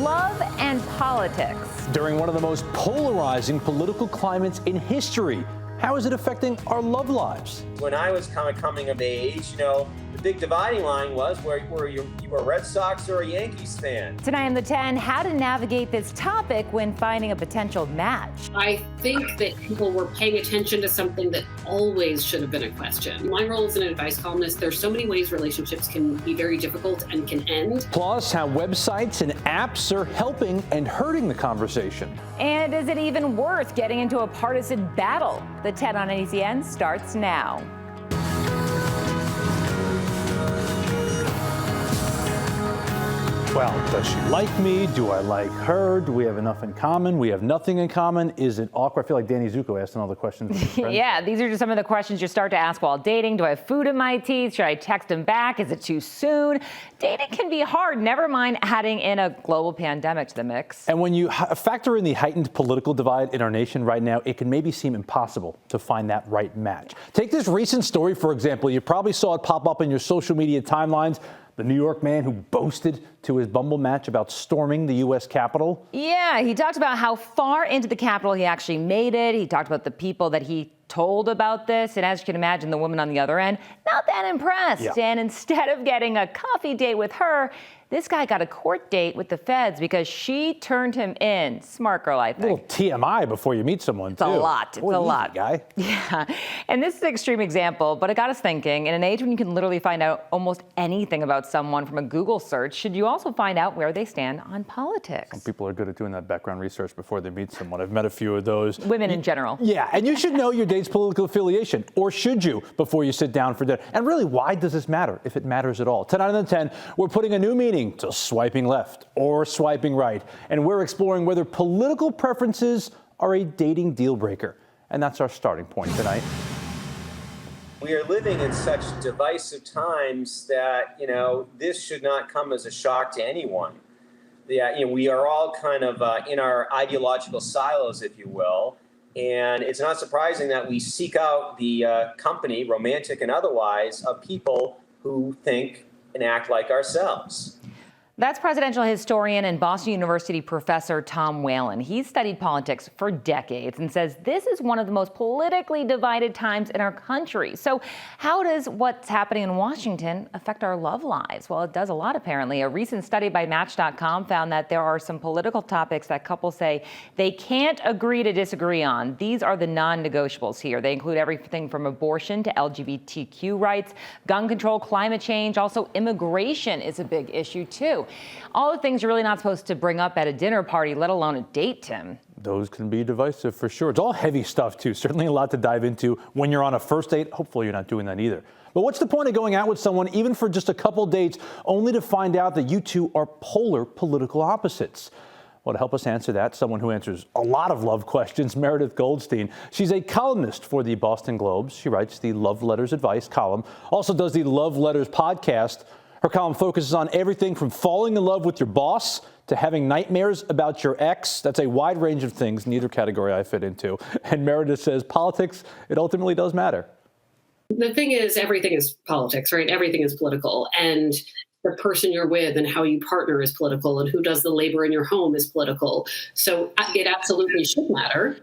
love and politics. During one of the most polarizing political climates in history, how is it affecting our love lives? When I was kind of coming of age, the big dividing line was where you were a Red Sox or a Yankees fan. Tonight on the 10, how to navigate this topic when finding a potential match. I think that people were paying attention to something that always should have been a question. My role as an advice columnist, there's so many ways relationships can be very difficult and can end. Plus, how websites and apps are helping and hurting the conversation. And is it even worth getting into a partisan battle? The 10 on NECN starts now. Well, does she like me? Do I like her? Do we have enough in common? We have nothing in common. Is it awkward? I feel like Danny Zuko asking all the questions. Yeah, these are just some of the questions you start to ask while dating. Do I have food in my teeth? Should I text him back? Is it too soon? Dating can be hard, never mind adding in a global pandemic to the mix. And when you factor in the heightened political divide in our nation right now, it can maybe seem impossible to find that right match. Take this recent story, for example. You probably saw it pop up in your social media timelines. The New York man who boasted to his Bumble match about storming the U.S. Capitol. Yeah, he talked about how far into the Capitol he actually made it. He talked about the people that he told about this. And as you can imagine, the woman on the other end, not that impressed. Yeah. And instead of getting a coffee date with her, this guy got a court date with the feds because she turned him in. Smart girl, I think. A little TMI before you meet someone, too. It's a lot. It's Boy, a lot. easy, guy. Yeah. And this is an extreme example, but it got us thinking. In an age when you can literally find out almost anything about someone from a Google search, should you also find out where they stand on politics? Some people are good at doing that background research before they meet someone. I've met a few of those. Women in general. Yeah, and you should know your date's political affiliation, or should you, before you sit down for dinner? And really, why does this matter, if it matters at all? Tonight on the 10, we're putting a new meaning to swiping left or swiping right, and we're exploring whether political preferences are a dating deal breaker. And that's our starting point tonight. We are living in such divisive times that, this should not come as a shock to anyone. We are all kind of in our ideological silos, if you will. And it's not surprising that we seek out the company, romantic and otherwise, of people who think and act like ourselves. That's presidential historian and Boston University professor Tom Whalen. He's studied politics for decades and says this is one of the most politically divided times in our country. So how does what's happening in Washington affect our love lives? Well, it does a lot, apparently. A recent study by Match.com found that there are some political topics that couples say they can't agree to disagree on. These are the non-negotiables here. They include everything from abortion to LGBTQ rights, gun control, climate change. Also, immigration is a big issue, too. All the things you're really not supposed to bring up at a dinner party, let alone a date, Tim. Those can be divisive for sure. It's all heavy stuff, too. Certainly a lot to dive into when you're on a first date. Hopefully you're not doing that either. But what's the point of going out with someone, even for just a couple dates, only to find out that you two are polar political opposites? Well, to help us answer that, someone who answers a lot of love questions, Meredith Goldstein. She's a columnist for the Boston Globe. She writes the Love Letters Advice column, also does the Love Letters podcast. Her column focuses on everything from falling in love with your boss to having nightmares about your ex. That's a wide range of things, neither category I fit into. And Meredith says politics, it ultimately does matter. The thing is, everything is politics, right? Everything is political. And the person you're with and how you partner is political, and who does the labor in your home is political. So it absolutely should matter.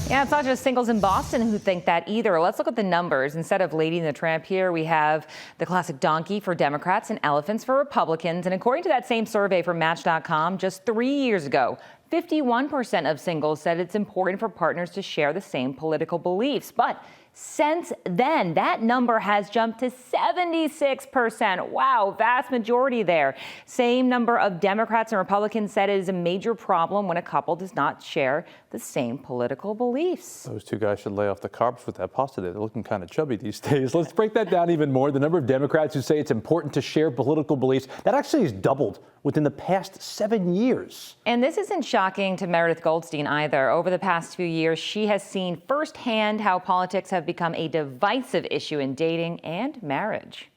Yeah, it's not just singles in Boston who think that either. Let's look at the numbers. Instead of Lady and the Tramp here, we have the classic donkey for Democrats and elephants for Republicans. And according to that same survey from Match.com, just 3 years ago, 51% of singles said it's important for partners to share the same political beliefs. But since then, that number has jumped to 76%. Wow, vast majority there. Same number of Democrats and Republicans said it is a major problem when a couple does not share the same political beliefs. Those two guys should lay off the carbs with that pasta. They're looking kind of chubby these days. Let's break that down even more. The number of Democrats who say it's important to share political beliefs, that actually has doubled within the past 7 years. And this isn't shocking to Meredith Goldstein either. Over the past few years, she has seen firsthand how politics have become a divisive issue in dating and marriage.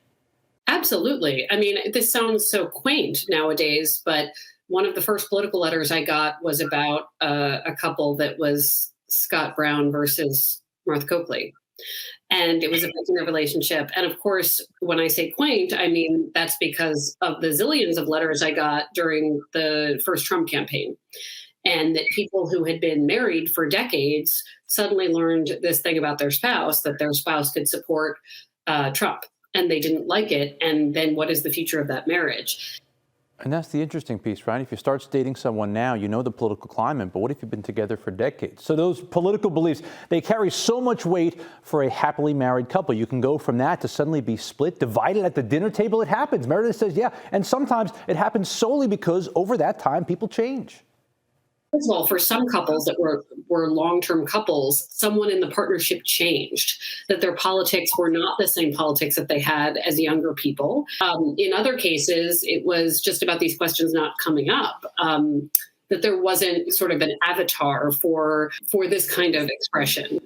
Absolutely. I mean, this sounds so quaint nowadays, but one of the first political letters I got was about a couple that was Scott Brown versus Martha Coakley. And it was affecting their relationship. And of course, when I say quaint, I mean that's because of the zillions of letters I got during the first Trump campaign. And that people who had been married for decades suddenly learned this thing about their spouse, that their spouse could support Trump, and they didn't like it. And then what is the future of that marriage? And that's the interesting piece, right? If you start dating someone now, you know the political climate, but what if you've been together for decades? So those political beliefs, they carry so much weight for a happily married couple. You can go from that to suddenly be split, divided at the dinner table. It happens. Meredith says, yeah. And sometimes it happens solely because over that time, people change. First of all, for some couples that were long-term couples, someone in the partnership changed, that their politics were not the same politics that they had as younger people. In other cases, it was just about these questions not coming up, that there wasn't sort of an avatar for this kind of expression.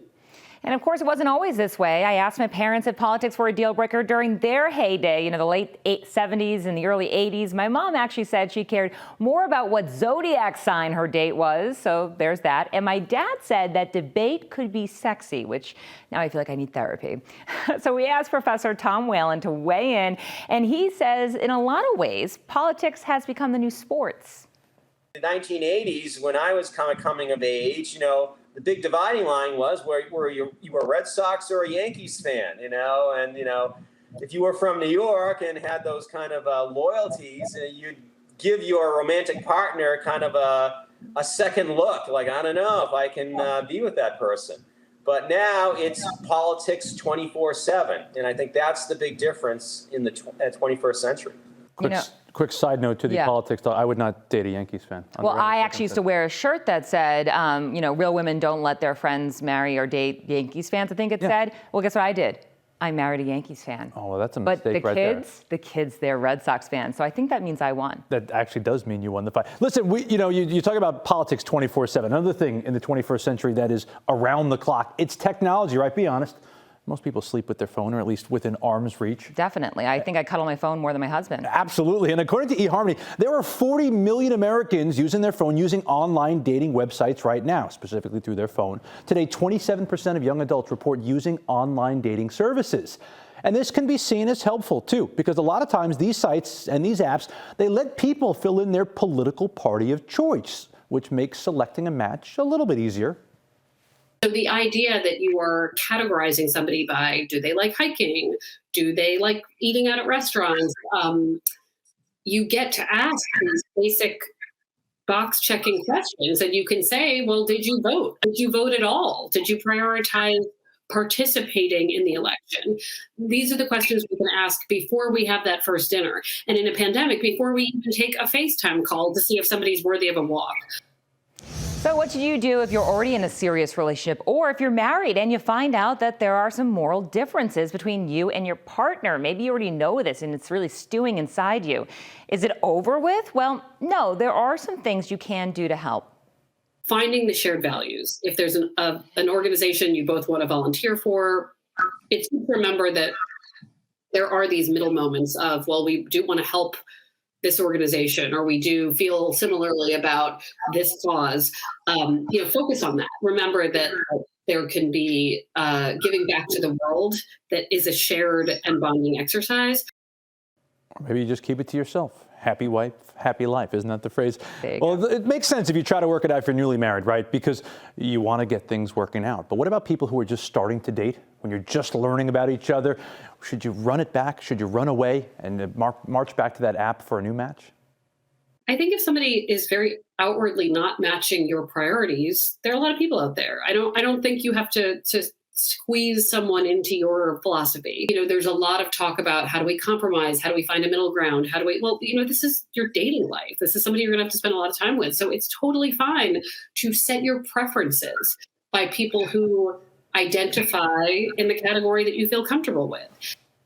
And of course, it wasn't always this way. I asked my parents if politics were a deal breaker during their heyday, the late 70s and the early 80s. My mom actually said she cared more about what zodiac sign her date was. So there's that. And my dad said that debate could be sexy, which now I feel like I need therapy. So we asked Professor Tom Whalen to weigh in. And he says, in a lot of ways, politics has become the new sports. In the 1980s, when I was kind of coming of age, the big dividing line was where you were a Red Sox or a Yankees fan, and if you were from New York and had those kind of loyalties, you'd give your romantic partner kind of a second look, like, I don't know if I can be with that person. But now it's politics 24/7, and I think that's the big difference in the 21st century. Quick side note to the politics, though. I would not date a Yankees fan. Well, I actually used to wear a shirt that said, real women don't let their friends marry or date Yankees fans, I think it said. Well, guess what I did? I married a Yankees fan. Oh, well, that's a mistake right there. But the kids, they're Red Sox fans. So I think that means I won. That actually does mean you won the fight. Listen, you talk about politics 24/7. Another thing in the 21st century that is around the clock, it's technology, right? Be honest. Most people sleep with their phone, or at least within arm's reach. Definitely. I think I cuddle my phone more than my husband. Absolutely. And according to eHarmony, there are 40 million Americans using their phone, using online dating websites right now, specifically through their phone. Today, 27% of young adults report using online dating services. And this can be seen as helpful, too, because a lot of times these sites and these apps, they let people fill in their political party of choice, which makes selecting a match a little bit easier. So the idea that you are categorizing somebody by, do they like hiking? Do they like eating out at restaurants? You get to ask these basic box checking questions, and you can say, well, did you vote? Did you vote at all? Did you prioritize participating in the election? These are the questions we can ask before we have that first dinner. And in a pandemic, before we even take a FaceTime call to see if somebody's worthy of a walk. So what should you do if you're already in a serious relationship, or if you're married and you find out that there are some moral differences between you and your partner? Maybe you already know this and it's really stewing inside you. Is it over with? Well, no, there are some things you can do to help. Finding the shared values. If there's an organization you both want to volunteer for, it's good to remember that there are these middle moments of, well, we do want to help this organization, or we do feel similarly about this cause. Focus on that. Remember that there can be giving back to the world that is a shared and bonding exercise. Or maybe you just keep it to yourself. Happy wife, happy life. Isn't that the phrase? Well, it makes sense if you try to work it out if you're newly married, right? Because you want to get things working out. But what about people who are just starting to date, when you're just learning about each other? Should you run it back? Should you run away and march back to that app for a new match? I think if somebody is very outwardly not matching your priorities, there are a lot of people out there. I don't think you have to squeeze someone into your philosophy. There's a lot of talk about how do we compromise? How do we find a middle ground? This is your dating life. This is somebody you're going to have to spend a lot of time with. So it's totally fine to set your preferences by people who identify in the category that you feel comfortable with.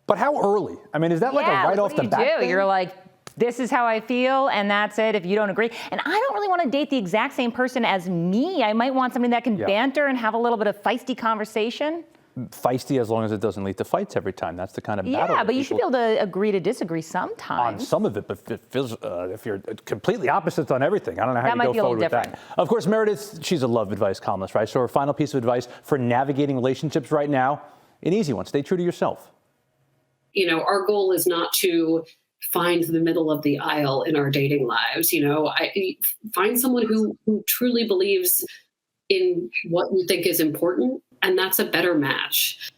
But how early? I mean, is that like a right off the bat thing? You're like, this is how I feel, and that's it, if you don't agree. And I don't really want to date the exact same person as me. I might want somebody that can banter and have a little bit of feisty conversation. Feisty as long as it doesn't lead to fights every time. That's the kind of battle. Yeah, but you should be able to agree to disagree sometimes. On some of it, but if you're completely opposites on everything, I don't know how you go forward with that. Of course, Meredith, she's a love advice columnist, right? So her final piece of advice for navigating relationships right now, An easy one. Stay true to yourself. You know, our goal is not to find the middle of the aisle in our dating lives. You know, find someone who truly believes in what you think is important, and that's a better match.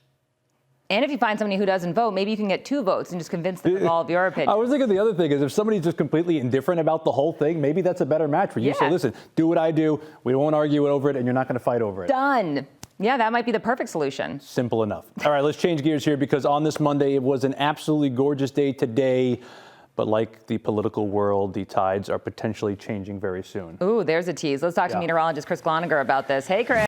And if you find somebody who doesn't vote, maybe you can get 2 votes and just convince them of all of your opinions. I was thinking the other thing is if somebody's just completely indifferent about the whole thing, maybe that's a better match for you. Yeah. So listen, do what I do. We won't argue over it, and you're not going to fight over it. Done. Yeah, that might be the perfect solution. Simple enough. All right, let's change gears here because on this Monday, it was an absolutely gorgeous day today. But like the political world, the tides are potentially changing very soon. Ooh, there's a tease. Let's talk to meteorologist Chris Gloninger about this. Hey, Chris.